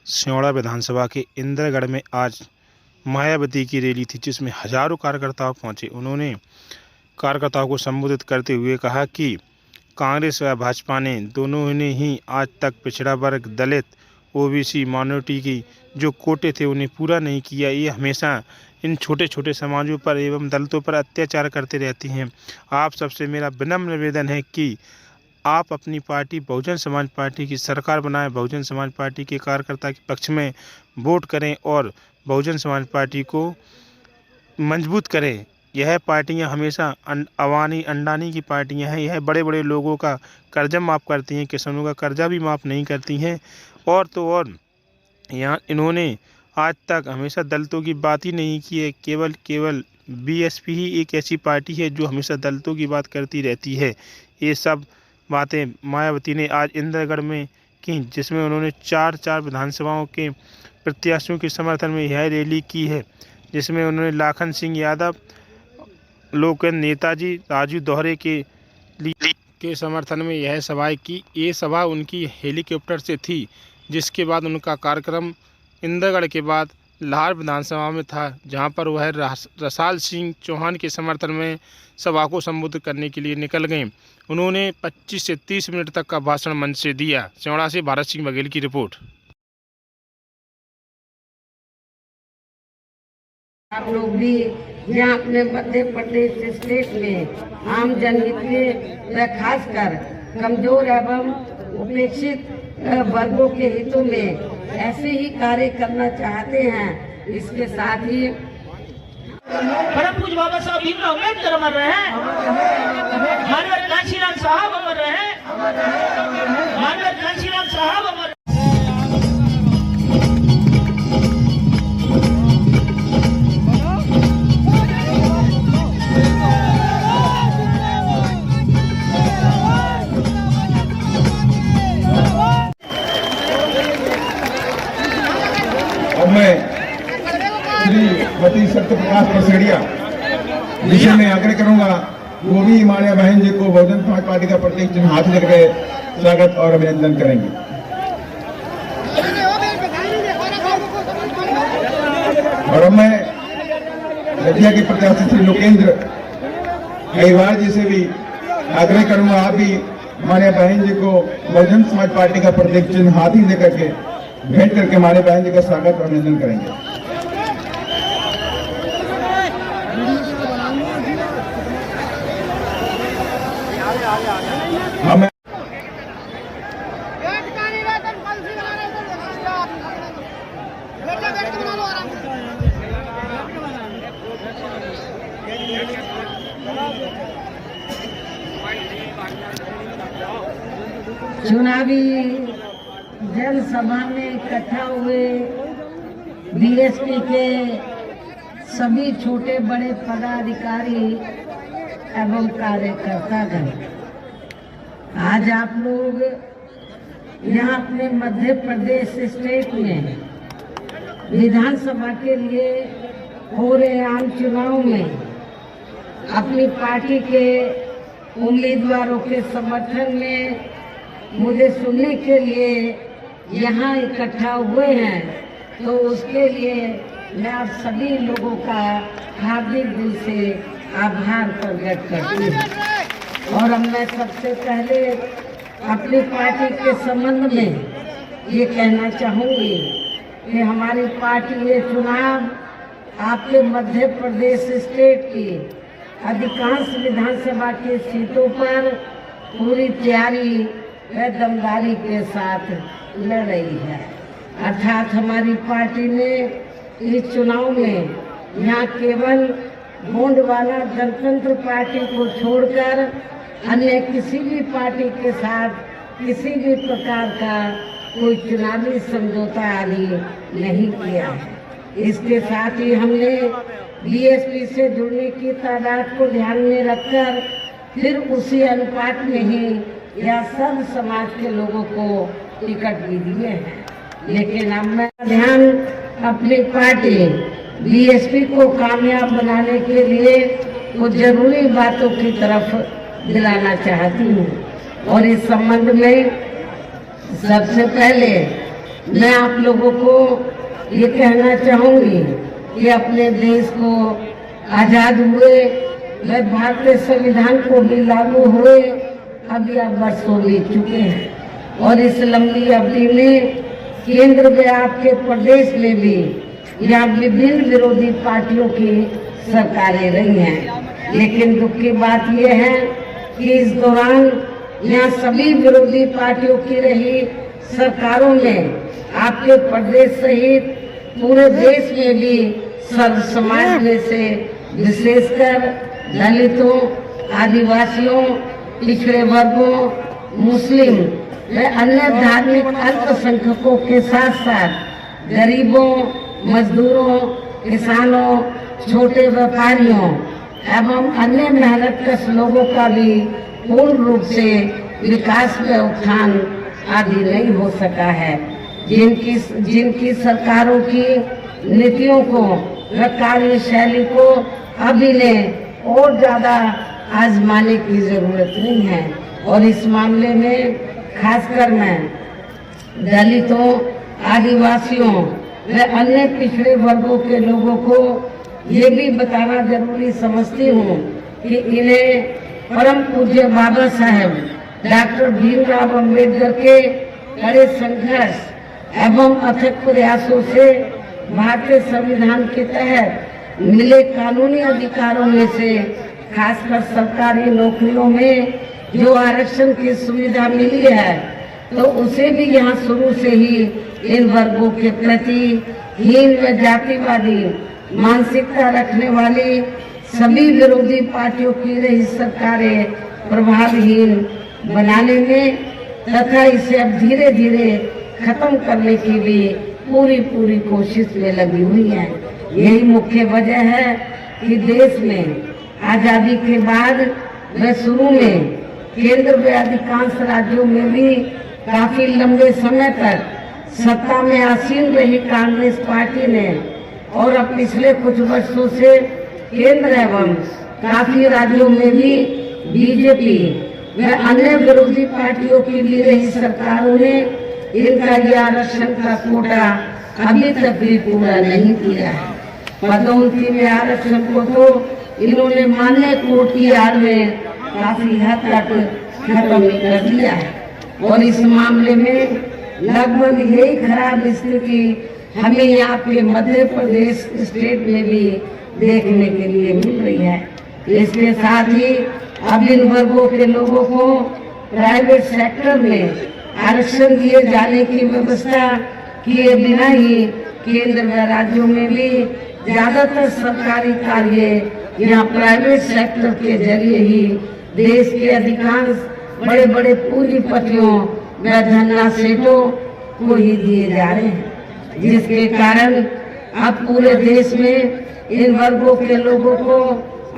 सियोड़ा विधानसभा के इंद्रगढ़ में आज मायावती की रैली थी, जिसमें हजारों कार्यकर्ता पहुंचे। उन्होंने कार्यकर्ताओं को संबोधित करते हुए कहा कि कांग्रेस व भाजपा ने दोनों ने ही आज तक पिछड़ा वर्ग, दलित, ओबीसी, माइनॉरिटी की जो कोटे थे उन्हें पूरा नहीं किया। ये हमेशा इन छोटे छोटे समाजों पर एवं दलितों पर अत्याचार करते रहती हैं। आप सबसे मेरा विनम्र निवेदन है कि आप अपनी पार्टी बहुजन समाज पार्टी की सरकार बनाएं, बहुजन समाज पार्टी के कार्यकर्ता के पक्ष में वोट करें और बहुजन समाज पार्टी को मजबूत करें। यह पार्टियां हमेशा अवानी अंडानी की पार्टियां हैं। यह बड़े बड़े लोगों का कर्जा माफ़ करती हैं, किसानों का कर्जा भी माफ़ नहीं करती हैं। और तो और यहाँ इन्होंने आज तक हमेशा दलितों की बात ही नहीं की है। केवल बीएसपी ही एक ऐसी पार्टी है जो हमेशा दलितों की बात करती रहती है। ये सब बातें मायावती ने आज इंद्रगढ़ में की, जिसमें उन्होंने चार विधानसभाओं के प्रत्याशियों के समर्थन में यह रैली की है, जिसमें उन्होंने लाखन सिंह यादव, लोकन नेताजी राजू दोहरे के समर्थन में यह सभाएं की। ये सभा उनकी हेलीकॉप्टर से थी, जिसके बाद उनका कार्यक्रम इंद्रगढ़ के बाद लाहौर विधानसभा में था, जहां पर वह रसाल सिंह चौहान के समर्थन में सभा को संबोधित करने के लिए निकल गए। उन्होंने 25 से 30 मिनट तक का भाषण मंच से दिया। सियोड़ा से भारत सिंह बघेल की रिपोर्ट। आप लोग भी यहाँ अपने मध्य प्रदेश स्टेट में आम जनहित में व खासकर कमजोर एवं उपेक्षित वर्गों के हितों में ऐसे ही कार्य करना चाहते हैं। इसके साथ ही परम पूज्य बाबा साहब भीमराव अम्बेडकर अमर रहे, माननीय कांशीराम साहब अमर रहे, माननीय कांशीराम साहब अमर। और मैं श्रीमती सत्यप्रकाश पसेड़िया जिसे मैं आग्रह करूंगा वो भी मान्य बहन जी को बहुजन समाज पार्टी का प्रतीक चिन्ह हाथ लेकर स्वागत और अभिनंदन करेंगे। और अब मैं नदिया के प्रत्याशी श्री लोकेंद्र गईवार जी से भी आग्रह करूंगा, आप भी मान्य बहन जी को बहुजन समाज पार्टी का प्रतीक चिन्ह हाथ ही लेकर के भेंट करके हमारे बहन जी का स्वागत और अभिनंदन करेंगे। हम चुनावी जनसभा में इकट्ठा हुए बीएसपी के सभी छोटे बड़े पदाधिकारी एवं कार्यकर्तागण, आज आप लोग यहाँ अपने मध्य प्रदेश स्टेट में विधानसभा के लिए हो रहे आम चुनाव में अपनी पार्टी के उम्मीदवारों के समर्थन में मुझे सुनने के लिए यहाँ इकट्ठा हुए हैं, तो उसके लिए मैं आप सभी लोगों का हार्दिक दिल से आभार प्रकट करती हूँ। और अब मैं सबसे पहले अपनी पार्टी के संबंध में ये कहना चाहूँगी कि हमारी पार्टी ये चुनाव आपके मध्य प्रदेश स्टेट की अधिकांश विधानसभा की सीटों पर पूरी तैयारी व दमदारी के साथ लड़ रही है। अर्थात हमारी पार्टी ने इस चुनाव में यहाँ केवल गोंडवाना जनतंत्र पार्टी को छोड़कर अन्य किसी भी पार्टी के साथ किसी भी प्रकार का कोई चुनावी समझौता आदि नहीं किया है। इसके साथ ही हमने बीएसपी से जुड़ने की तादाद को ध्यान में रखकर फिर उसी अनुपात में ही या सब समाज के लोगों को टिकट भी दिए हैं। लेकिन अब मैं ध्यान अपनी पार्टी बीएसपी को कामयाब बनाने के लिए कुछ जरूरी बातों की तरफ दिलाना चाहती हूँ। और इस संबंध में सबसे पहले मैं आप लोगों को ये कहना चाहूंगी कि अपने देश को आजाद हुए व भारतीय संविधान को भी लागू हुए अभी आप वर्षों बीत चुके हैं और इस लंबी अवधि में केंद्र में आपके प्रदेश में भी यहाँ विभिन्न विरोधी पार्टियों की सरकारें रही हैं, लेकिन दुख की बात यह है कि इस दौरान यहाँ सभी विरोधी पार्टियों की रही सरकारों में आपके प्रदेश सहित पूरे देश में भी सर्व समाज में से विशेषकर दलितों, आदिवासियों, पिछड़े वर्गों, मुस्लिम व अन्य धार्मिक अल्पसंख्यकों के साथ साथ गरीबों, मजदूरों, किसानों, छोटे व्यापारियों एवं अन्य मेहनतकश लोगों का भी पूर्ण रूप से विकास में उत्थान आदि नहीं हो सका है। जिनकी सरकारों की नीतियों को व कार्यशैली को अभी ने और ज्यादा आजमाने की जरूरत नहीं है और इस मामले में खासकर मैं दलितों, आदिवासियों व अन्य पिछड़े वर्गों के लोगों को ये भी बताना जरूरी समझती हूँ कि इन्हें परम पूज्य बाबा साहेब डॉक्टर भीमराव अंबेडकर के कड़े संघर्ष एवं अथक प्रयासों से भारतीय संविधान के तहत मिले कानूनी अधिकारों में से खासकर सरकारी नौकरियों में जो आरक्षण की सुविधा मिली है तो उसे भी यहाँ शुरू से ही इन वर्गों के प्रति हीन व जातिवादी मानसिकता रखने वाली सभी विरोधी पार्टियों की रही सरकारें प्रभावहीन बनाने में तथा इसे अब धीरे धीरे खत्म करने की भी पूरी कोशिश में लगी हुई है। यही मुख्य वजह है कि देश में आजादी के बाद व शुरू में केंद्र में अधिकांश राज्यों में भी काफी लंबे समय तक सत्ता में आसीन रही कांग्रेस पार्टी ने और अब पिछले कुछ वर्षों से केंद्र एवं काफी राज्यों में भी बीजेपी व अन्य विरोधी पार्टियों की भी रही सरकारों ने इनका यह आरक्षण का कोटा अभी तक भी पूरा नहीं किया है। पदोन्नति में आरक्षण को तो इन्होंने मान्य कोर्ट की आड़ में काफी हद तक खत्म कर दिया है और इस मामले में लगभग यही खराब स्थिति हमें यहाँ पे मध्य प्रदेश स्टेट में भी देखने के लिए मिल रही है। इसके साथ ही अब इन वर्गों के लोगों को प्राइवेट सेक्टर में आरक्षण दिए जाने की व्यवस्था किए बिना ही केंद्र व राज्यों में भी ज्यादातर सरकारी कार्य यहाँ प्राइवेट सेक्टर के जरिए ही देश के अधिकांश बड़े बड़े पूंजीपतियों व धन्ना सेठों को ही दिए जा रहे हैं, जिसके कारण अब पूरे देश में इन वर्गों के लोगों को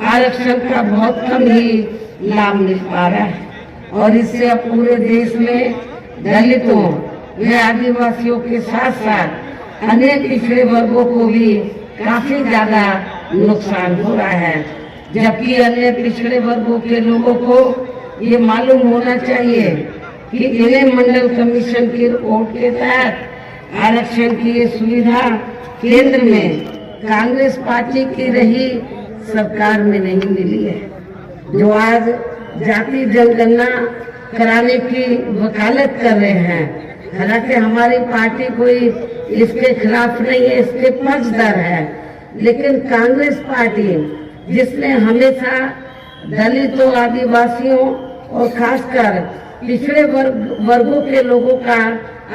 आरक्षण का बहुत कम ही लाभ मिल पा रहा है और इससे अब पूरे देश में दलितों व आदिवासियों के साथ साथ अन्य पिछड़े वर्गों को भी काफी ज्यादा नुकसान हो रहा है, जबकि अन्य पिछड़े वर्गों के लोगों को ये मालूम होना चाहिए कि इन्हें मंडल कमीशन की रिपोर्ट के तहत आरक्षण की ये सुविधा केंद्र में कांग्रेस पार्टी की रही सरकार में नहीं मिली है, जो आज जाति जनगणना कराने की वकालत कर रहे हैं। हालांकि हमारी पार्टी कोई इसके खिलाफ नहीं है, इसके पक्षधर है, लेकिन कांग्रेस पार्टी जिसने हमेशा दलितों, आदिवासियों और खासकर पिछड़े वर्गों के लोगों का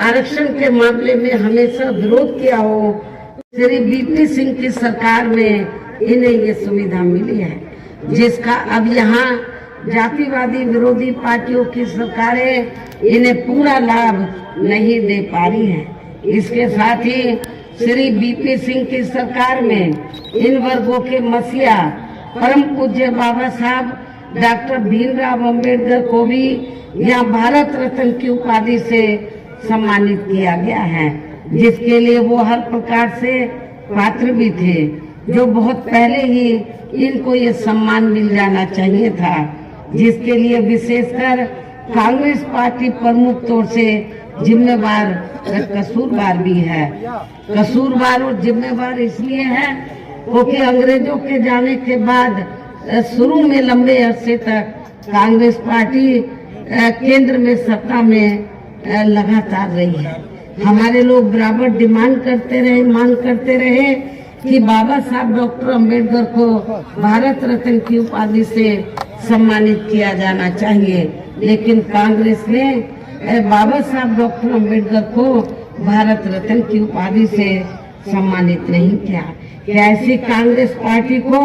आरक्षण के मामले में हमेशा विरोध किया हो, श्री बीपी सिंह की सरकार में इन्हें ये सुविधा मिली है, जिसका अब यहाँ जातिवादी विरोधी पार्टियों की सरकारें इन्हें पूरा लाभ नहीं दे पा रही हैं। इसके साथ ही श्री बीपी सिंह की सरकार में इन वर्गों के मसीहा परम पूज्य बाबा साहब डॉक्टर भीमराव अंबेडकर को भी यहाँ भारत रत्न की उपाधि से सम्मानित किया गया है, जिसके लिए वो हर प्रकार से पात्र भी थे, जो बहुत पहले ही इनको ये सम्मान मिल जाना चाहिए था, जिसके लिए विशेषकर कांग्रेस पार्टी प्रमुख तौर से जिम्मेवार कसूरवार भी है। कसूरवार और जिम्मेवार इसलिए है क्योंकि अंग्रेजों के जाने के बाद शुरू में लंबे अरसे तक कांग्रेस पार्टी केंद्र में सत्ता में लगातार रही है। हमारे लोग बराबर डिमांड करते रहे, मांग करते रहे कि बाबा साहब डॉक्टर अंबेडकर को भारत रत्न की उपाधि से सम्मानित किया जाना चाहिए, लेकिन कांग्रेस ने बाबा साहब डॉक्टर अंबेडकर को भारत रत्न की उपाधि से सम्मानित नहीं किया। क्या ऐसी कांग्रेस पार्टी को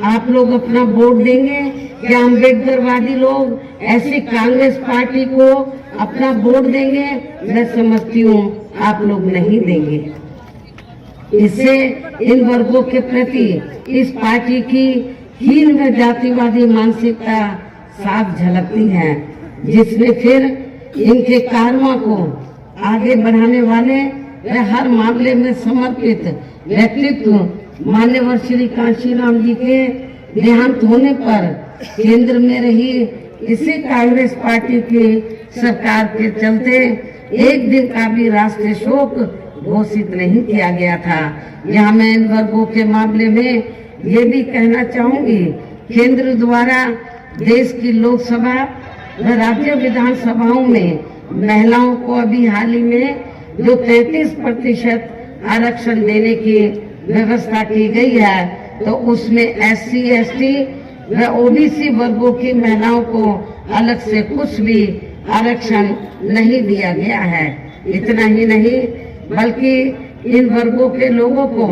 आप लोग अपना वोट देंगे? क्या अम्बेडकरवादी लोग ऐसी कांग्रेस पार्टी को अपना वोट देंगे? मैं समझती हूँ आप लोग नहीं देंगे। इससे इन वर्गों के प्रति इस पार्टी की हीन व जातिवादी मानसिकता साफ झलकती है, जिसमें फिर इनके कारवां को आगे बढ़ाने वाले व हर मामले में समर्पित व्यक्तित्व मान्यवर श्री कांशीराम जी के देहांत होने पर केंद्र में रही इसी कांग्रेस पार्टी की सरकार के चलते एक दिन का भी राष्ट्रीय शोक घोषित नहीं किया गया था। यहाँ मैं इन वर्गों के मामले में ये भी कहना चाहूंगी, केंद्र द्वारा देश की लोकसभा व राज्य विधानसभाओं में महिलाओं को अभी हाल ही में जो 33% आरक्षण देने की व्यवस्था की गई है, तो उसमें SC, ST व OBC वर्गों की महिलाओं को अलग से कुछ भी आरक्षण नहीं दिया गया है। इतना ही नहीं बल्कि इन वर्गों के लोगों को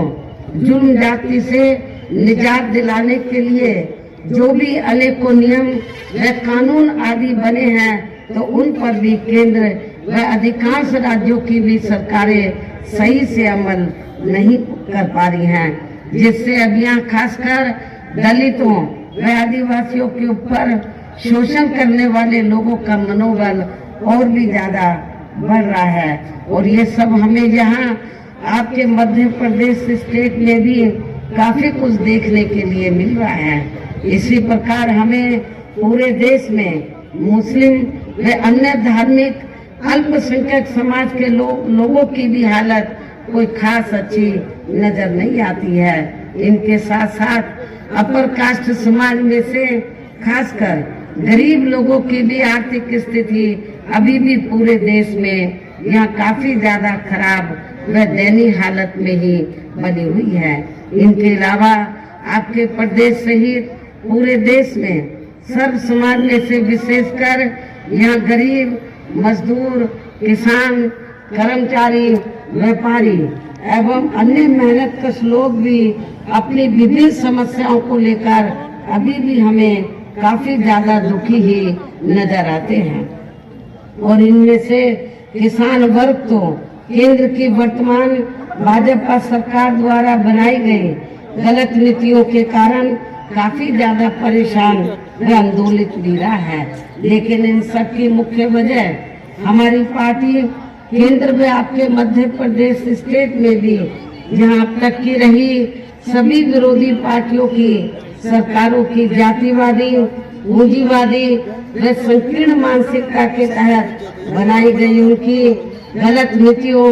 जुर्म जाति से निजात दिलाने के लिए जो भी अनेकों नियम व कानून आदि बने हैं, तो उन पर भी केंद्र व अधिकांश राज्यों की भी सरकारें सही से अमल नहीं कर पा रही हैं, जिससे अब यहाँ खासकर दलितों व आदिवासियों के ऊपर शोषण करने वाले लोगों का मनोबल और भी ज्यादा बढ़ रहा है। और ये सब हमें यहाँ आपके मध्य प्रदेश स्टेट में भी काफी कुछ देखने के लिए मिल रहा है। इसी प्रकार हमें पूरे देश में मुस्लिम व अन्य धार्मिक अल्पसंख्यक समाज के लोगों की भी हालत कोई खास अच्छी नजर नहीं आती है। इनके साथ साथ अपर कास्ट समाज में से खासकर गरीब लोगों की भी आर्थिक स्थिति अभी भी पूरे देश में यहाँ काफी ज्यादा खराब व दयनीय हालत में ही बनी हुई है। इनके अलावा आपके प्रदेश सहित पूरे देश में सर्व समाज में से विशेषकर यहाँ गरीब, मजदूर, किसान, कर्मचारी, व्यापारी एवं अन्य मेहनतकश लोग भी अपनी विभिन्न समस्याओं को लेकर अभी भी हमें काफी ज्यादा दुखी ही नजर आते हैं। और इनमें से किसान वर्ग तो केंद्र की वर्तमान भाजपा सरकार द्वारा बनाई गई गलत नीतियों के कारण काफी ज्यादा परेशान व आंदोलित भी रहा है। लेकिन इन सब की मुख्य वजह हमारी पार्टी केंद्र में आपके मध्य प्रदेश स्टेट में भी जहां अब तक की रही सभी विरोधी पार्टियों की सरकारों की जातिवादी, पूंजीवादी व संकीर्ण मानसिकता के तहत बनाई गई उनकी गलत नीतियों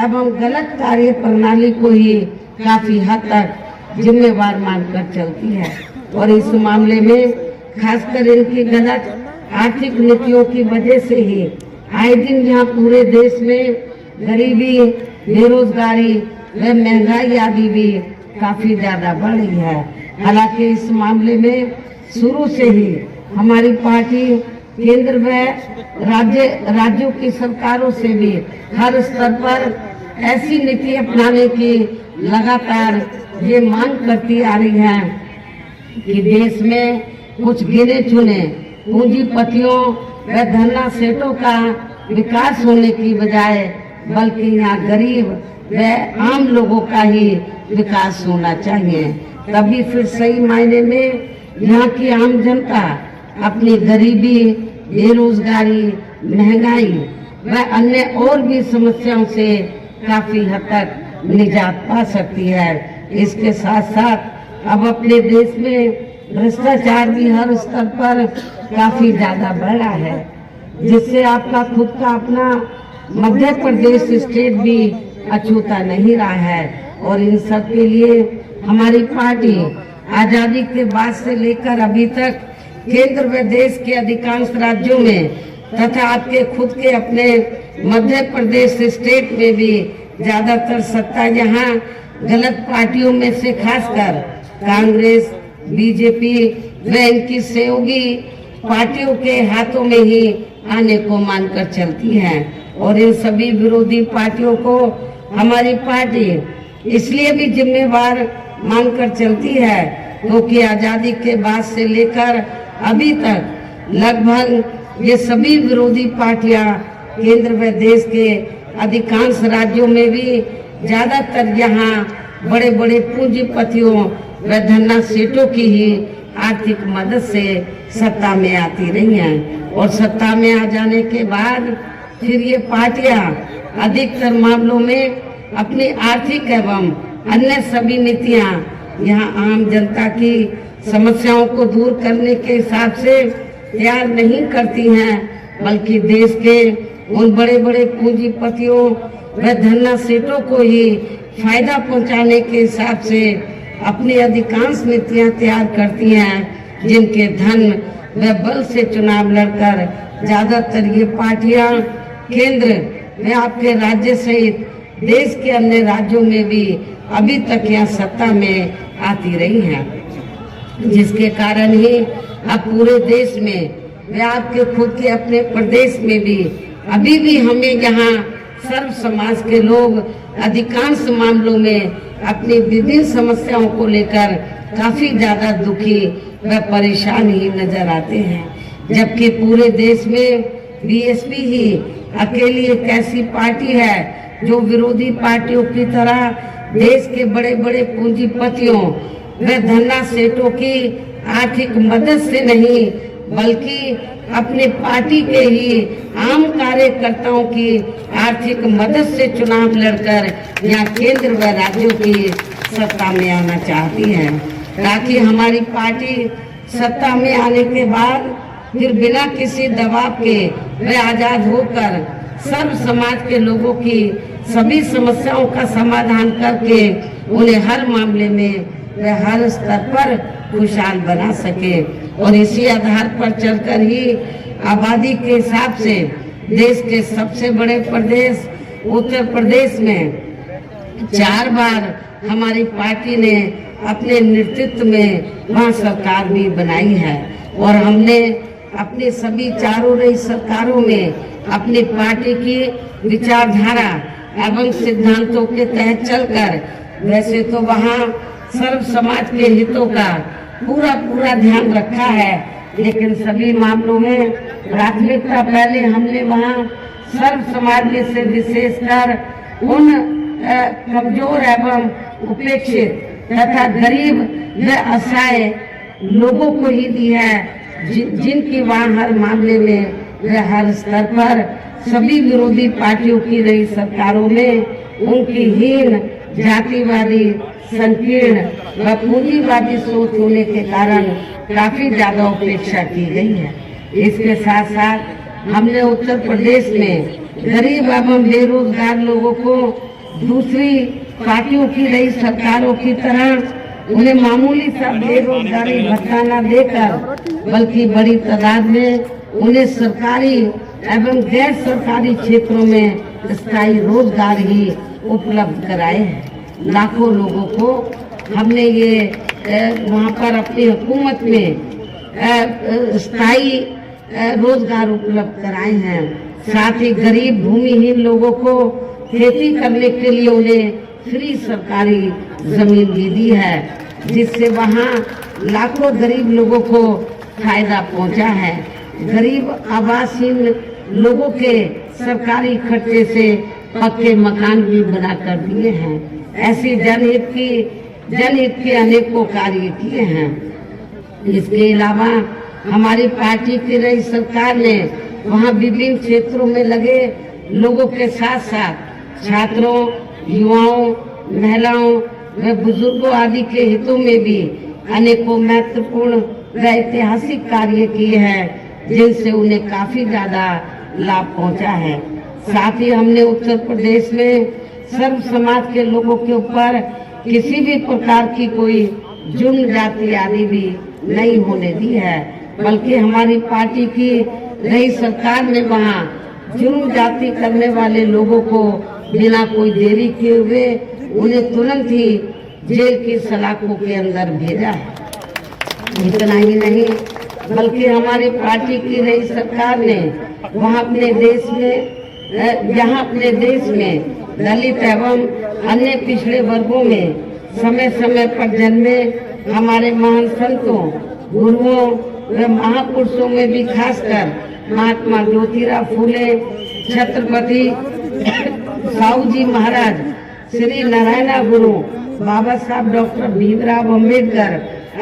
एवं गलत कार्य प्रणाली को ही काफी हद तक जिम्मेवार मानकर चलती है। और इस मामले में खासकर इनकी गलत आर्थिक नीतियों की वजह से ही आए दिन यहाँ पूरे देश में गरीबी, बेरोजगारी व महंगाई आदि भी काफी ज्यादा बढ़ रही है। हालांकि इस मामले में शुरू से ही हमारी पार्टी केंद्र व राज्यों की सरकारों से भी हर स्तर पर ऐसी नीति अपनाने की लगातार ये मांग करती आ रही है कि देश में कुछ गिने चुने पूंजीपतियों व धन्ना सेठों का विकास होने की बजाय बल्कि यहाँ गरीब व आम लोगों का ही विकास होना चाहिए। तभी फिर सही मायने में यहाँ की आम जनता अपनी गरीबी, बेरोजगारी, महंगाई व अन्य और भी समस्याओं से काफी हद तक निजात पा सकती है। इसके साथ साथ अब अपने देश में भ्रष्टाचार भी हर स्तर पर काफी ज्यादा बढ़ा है। जिससे आपका खुद का अपना मध्य प्रदेश स्टेट भी अछूता नहीं रहा है। और इन सब के लिए हमारी पार्टी आजादी के बाद से लेकर अभी तक केंद्र व देश के अधिकांश राज्यों में तथा आपके खुद के अपने मध्य प्रदेश स्टेट में भी ज्यादातर सत्ता यहाँ गलत पार्टियों में से खासकर कांग्रेस, बीजेपी व इनकी सहयोगी पार्टियों के हाथों में ही आने को मानकर चलती है। और इन सभी विरोधी पार्टियों को हमारी पार्टी इसलिए भी जिम्मेवार मानकर चलती है क्योंकि आजादी के बाद से लेकर अभी तक लगभग ये सभी विरोधी पार्टियां केंद्र व देश के अधिकांश राज्यों में भी ज्यादातर यहाँ बड़े बड़े पूंजीपतियों व धन्ना सेठों की ही आर्थिक मदद से सत्ता में आती रही हैं। और सत्ता में आ जाने के बाद फिर ये पार्टियां अधिकतर मामलों में अपनी आर्थिक एवं अन्य सभी नीतियां यहाँ आम जनता की समस्याओं को दूर करने के हिसाब से तैयार नहीं करती हैं, बल्कि देश के उन बड़े बड़े पूंजीपतियों व धन्ना सेठों को ही फायदा पहुंचाने के हिसाब से अपनी अधिकांश नीतियां तैयार करती हैं, जिनके धन व बल से चुनाव लड़कर ज्यादातर ये पार्टियां केंद्र व आपके राज्य सहित देश के अन्य राज्यों में भी अभी तक यहाँ सत्ता में आती रही हैं, जिसके कारण ही अब पूरे देश में व आपके खुद के अपने प्रदेश में भी अभी भी हमें यहाँ सर्व समाज के लोग अधिकांश मामलों में अपनी विभिन्न समस्याओं को लेकर काफी ज्यादा दुखी व परेशान ही नजर आते हैं। जबकि पूरे देश में बीएसपी ही अकेली एक ऐसी पार्टी है जो विरोधी पार्टियों की तरह देश के बड़े बड़े पूंजीपतियों व धन्ना सेठों की आर्थिक मदद से नहीं बल्कि अपने पार्टी के ही आम कार्यकर्ताओं की आर्थिक मदद से चुनाव लड़कर यहाँ केंद्र व राज्यों की सत्ता में आना चाहती है, ताकि हमारी पार्टी सत्ता में आने के बाद फिर बिना किसी दबाव के व आजाद होकर सर्व समाज के लोगों की सभी समस्याओं का समाधान करके उन्हें हर मामले में व हर स्तर पर खुशहाल बना सके। और इसी आधार पर चलकर ही आबादी के हिसाब से देश के सबसे बड़े प्रदेश उत्तर प्रदेश में 4 बार हमारी पार्टी ने अपने नेतृत्व में वहाँ सरकार भी बनाई है। और हमने अपने सभी चारों रही सरकारों में अपनी पार्टी की विचारधारा एवं सिद्धांतों के तहत चलकर वैसे तो वहाँ सर्व समाज के हितों का पूरा ध्यान रखा है, लेकिन सभी मामलों में प्राथमिकता पहले हमने वहाँ सर्व समाज में से विशेषकर उन कमजोर एवं उपेक्षित तथा गरीब व असहाय लोगों को ही दी है, जिनकी वहाँ हर मामले में व हर स्तर पर सभी विरोधी पार्टियों की रही सरकारों में उनकी हीन जातिवादी संकीर्ण व पूंजीवादी सोच होने के कारण काफी ज्यादा उपेक्षा की गई है। इसके साथ साथ हमने उत्तर प्रदेश में गरीब एवं बेरोजगार लोगों को दूसरी पार्टियों की रही सरकारों की तरह उन्हें मामूली सा बेरोजगारी भत्ता न देकर बल्कि बड़ी तादाद में उन्हें सरकारी एवं गैर सरकारी क्षेत्रों में स्थायी रोजगार ही उपलब्ध कराए हैं। लाखों लोगों को हमने ये वहाँ पर अपनी हुकूमत में स्थायी रोजगार उपलब्ध कराए हैं। साथ ही गरीब भूमिहीन लोगों को खेती करने के लिए उन्हें फ्री सरकारी जमीन भी दी है, जिससे वहाँ लाखों गरीब लोगों को फायदा पहुँचा है। गरीब आवासहीन लोगों के सरकारी खर्चे से पक्के मकान भी बना कर दिए हैं। ऐसी जनहित के अनेकों कार्य किए हैं। इसके अलावा हमारी पार्टी की रही सरकार ने वहाँ विभिन्न क्षेत्रों में लगे लोगों के साथ साथ छात्रों, युवाओं, महिलाओं व बुजुर्गों आदि के हितों में भी अनेकों महत्वपूर्ण व ऐतिहासिक कार्य किए हैं। जिनसे उन्हें काफी ज्यादा लाभ पहुंचा है। साथ ही हमने उत्तर प्रदेश में सर्व समाज के लोगों के ऊपर किसी भी प्रकार की कोई जुर्म जाति आदि भी नहीं होने दी है, बल्कि हमारी पार्टी की नई सरकार ने वहाँ जुर्म जाति करने वाले लोगों को बिना कोई देरी किए हुए उन्हें तुरंत ही जेल की सलाखों के अंदर भेजा है। इतना ही नहीं, बल्कि हमारी पार्टी की नई सरकार ने वहाँ अपने देश में दलित एवं अन्य पिछड़े वर्गों में समय समय पर जन्मे हमारे महान संतों, गुरुओं व महापुरुषों में भी खासकर महात्मा ज्योतिराव फूले, छत्रपति साहू जी महाराज, श्री नारायण गुरु, बाबा साहब डॉक्टर भीमराव अम्बेडकर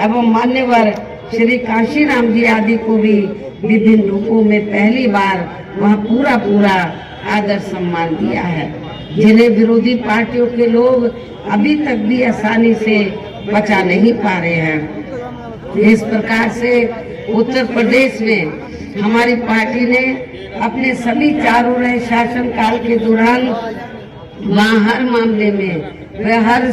एवं मान्यवर श्री काशीराम जी आदि को भी विभिन्न रूपों में पहली बार वहाँ पूरा आदर सम्मान दिया है, जिन्हें विरोधी पार्टियों के लोग अभी तक भी आसानी से बचा नहीं पा रहे हैं। इस प्रकार से उत्तर प्रदेश में हमारी पार्टी ने अपने सभी चारों रहे शासन काल के दौरान वहाँ हर मामले में व हर